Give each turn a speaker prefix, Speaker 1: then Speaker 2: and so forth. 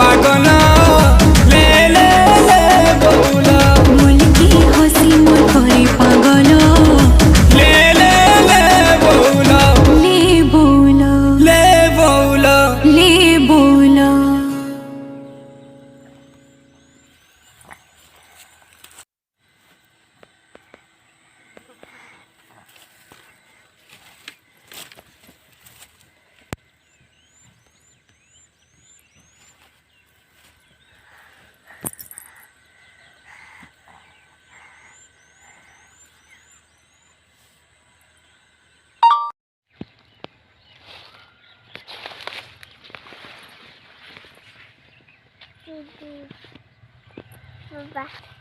Speaker 1: पागल ले ले ले बौला
Speaker 2: मुलकी हसी मोर करे पागल
Speaker 1: ले ले ले बौला
Speaker 2: ले बोला
Speaker 1: ले बौला
Speaker 2: ले बोला
Speaker 3: Bye.